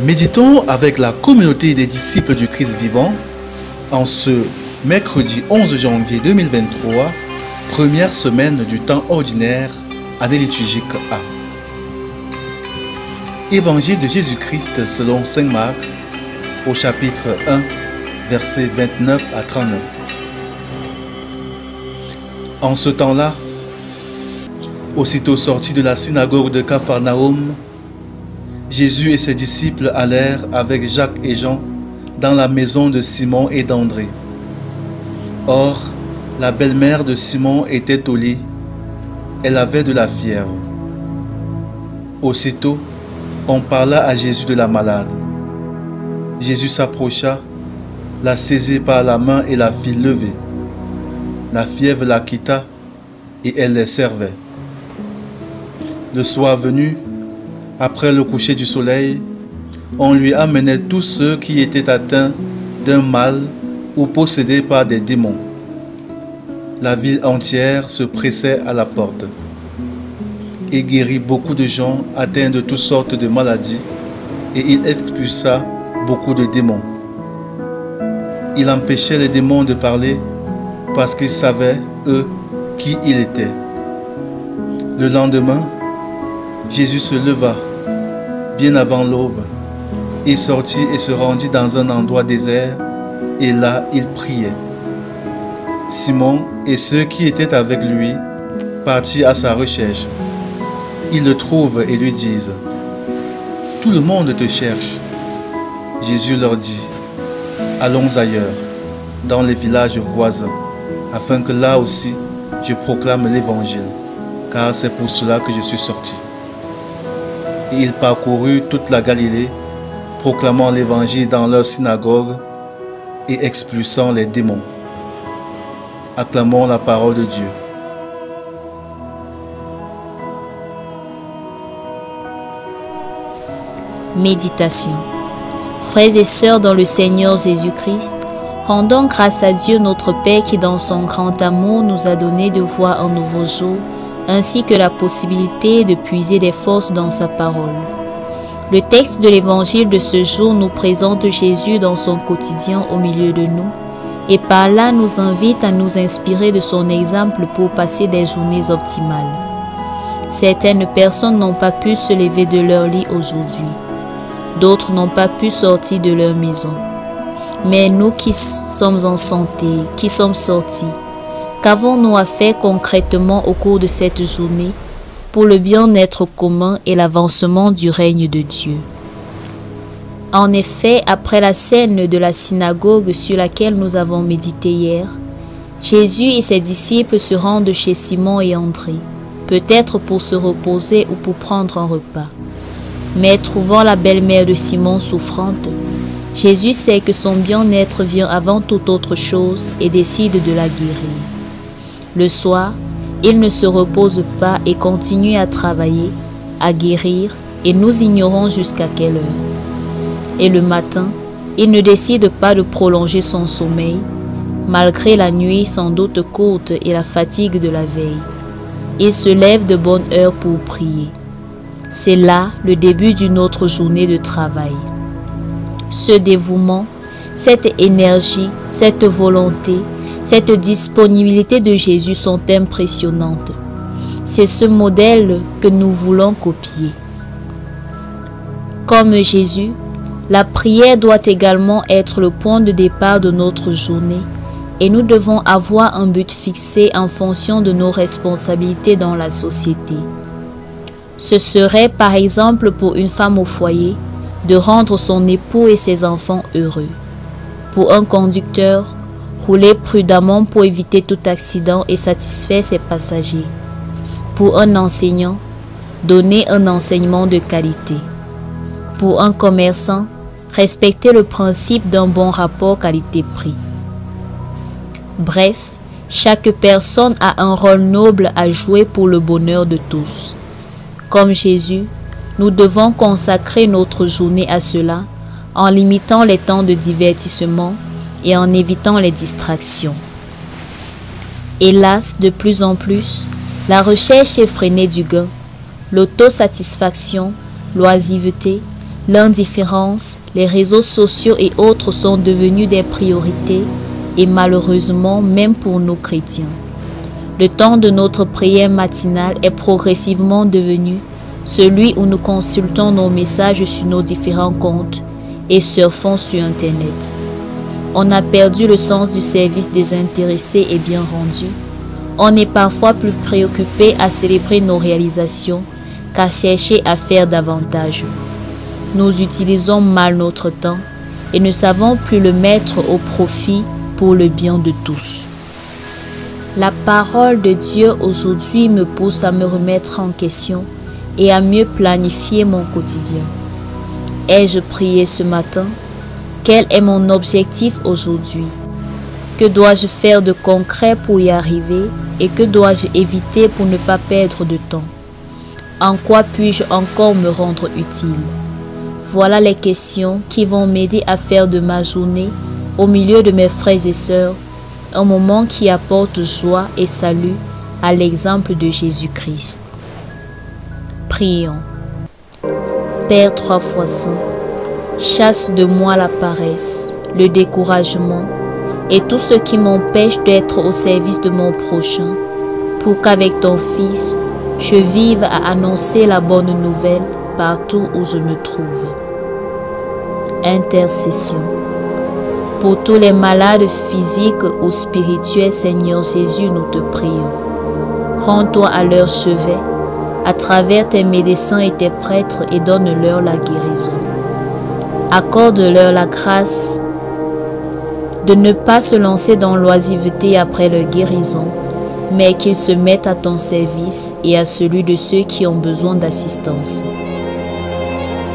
Méditons avec la communauté des disciples du Christ vivant en ce mercredi 11 janvier 2023, première semaine du temps ordinaire, année liturgique A. Évangile de Jésus-Christ selon saint Marc au chapitre 1, versets 29 à 39. En ce temps-là, aussitôt sorti de la synagogue de Capharnaüm, Jésus et ses disciples allèrent avec Jacques et Jean dans la maison de Simon et d'André. Or, la belle-mère de Simon était au lit. Elle avait de la fièvre. Aussitôt, on parla à Jésus de la malade. Jésus s'approcha, la saisit par la main et la fit lever. La fièvre la quitta et elle les servait. Le soir venu, après le coucher du soleil, on lui amenait tous ceux qui étaient atteints d'un mal ou possédés par des démons. La ville entière se pressait à la porte. Il guérit beaucoup de gens atteints de toutes sortes de maladies et il expulsa beaucoup de démons. Il empêchait les démons de parler parce qu'ils savaient, eux, qui il était. Le lendemain, Jésus se leva, bien avant l'aube. Il sortit et se rendit dans un endroit désert, et là il priait. Simon et ceux qui étaient avec lui partirent à sa recherche. Ils le trouvent et lui disent: « Tout le monde te cherche. » Jésus leur dit: « Allons ailleurs, dans les villages voisins, afin que là aussi je proclame l'Évangile, car c'est pour cela que je suis sorti. » Et il parcourut toute la Galilée, proclamant l'Évangile dans leur synagogue et expulsant les démons. Acclamons la parole de Dieu. Méditation. Frères et sœurs dans le Seigneur Jésus-Christ, rendons grâce à Dieu notre Père qui dans son grand amour nous a donné de voir un nouveau jour, ainsi que la possibilité de puiser des forces dans sa parole. Le texte de l'évangile de ce jour nous présente Jésus dans son quotidien au milieu de nous et par là nous invite à nous inspirer de son exemple pour passer des journées optimales. Certaines personnes n'ont pas pu se lever de leur lit aujourd'hui. D'autres n'ont pas pu sortir de leur maison. Mais nous qui sommes en santé, qui sommes sortis, qu'avons-nous à faire concrètement au cours de cette journée pour le bien-être commun et l'avancement du règne de Dieu? En effet, après la scène de la synagogue sur laquelle nous avons médité hier, Jésus et ses disciples se rendent chez Simon et André, peut-être pour se reposer ou pour prendre un repas. Mais trouvant la belle-mère de Simon souffrante, Jésus sait que son bien-être vient avant toute autre chose et décide de la guérir. Le soir, il ne se repose pas et continue à travailler, à guérir, et nous ignorons jusqu'à quelle heure. Et le matin, il ne décide pas de prolonger son sommeil, malgré la nuit sans doute courte et la fatigue de la veille. Il se lève de bonne heure pour prier. C'est là le début d'une autre journée de travail. Ce dévouement, cette énergie, cette volonté, cette disponibilité de Jésus sont impressionnantes. C'est ce modèle que nous voulons copier. Comme Jésus, la prière doit également être le point de départ de notre journée et nous devons avoir un but fixé en fonction de nos responsabilités dans la société. Ce serait par exemple pour une femme au foyer de rendre son époux et ses enfants heureux. Pour un conducteur, rouler prudemment pour éviter tout accident et satisfaire ses passagers. Pour un enseignant, donner un enseignement de qualité. Pour un commerçant, respecter le principe d'un bon rapport qualité-prix. Bref, chaque personne a un rôle noble à jouer pour le bonheur de tous. Comme Jésus, nous devons consacrer notre journée à cela en limitant les temps de divertissement et en évitant les distractions. Hélas, de plus en plus, la recherche effrénée du gain, l'autosatisfaction, l'oisiveté, L'indifférence, les réseaux sociaux et autres sont devenus des priorités et malheureusement même pour nos chrétiens. Le temps de notre prière matinale est progressivement devenu celui où nous consultons nos messages sur nos différents comptes et surfons sur Internet. On a perdu le sens du service désintéressé et bien rendu. On est parfois plus préoccupé à célébrer nos réalisations qu'à chercher à faire davantage. Nous utilisons mal notre temps et ne savons plus le mettre au profit pour le bien de tous. La parole de Dieu aujourd'hui me pousse à me remettre en question et à mieux planifier mon quotidien. Ai-je prié ce matin? Quel est mon objectif aujourd'hui? Que dois-je faire de concret pour y arriver et que dois-je éviter pour ne pas perdre de temps? En quoi puis-je encore me rendre utile? Voilà les questions qui vont m'aider à faire de ma journée, au milieu de mes frères et sœurs, un moment qui apporte joie et salut à l'exemple de Jésus-Christ. Prions. Père 3 fois saint, chasse de moi la paresse, le découragement et tout ce qui m'empêche d'être au service de mon prochain, pour qu'avec ton Fils, je vive à annoncer la bonne nouvelle partout où je me trouve. Intercession. Pour tous les malades physiques ou spirituels, Seigneur Jésus, nous te prions. Rends-toi à leur chevet, à travers tes médecins et tes prêtres, et donne-leur la guérison. Accorde-leur la grâce de ne pas se lancer dans l'oisiveté après leur guérison, mais qu'ils se mettent à ton service et à celui de ceux qui ont besoin d'assistance.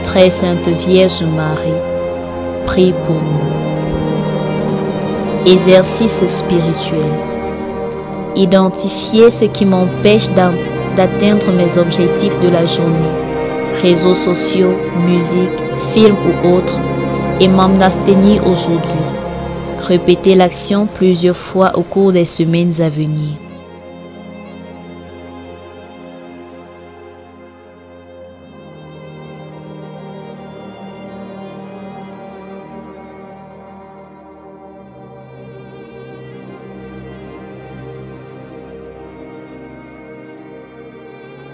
Très Sainte Vierge Marie, prie pour nous. Exercice spirituel. Identifier ce qui m'empêche d'atteindre mes objectifs de la journée, réseaux sociaux, musique, films ou autres, et m'en abstenir aujourd'hui. Répétez l'action plusieurs fois au cours des semaines à venir.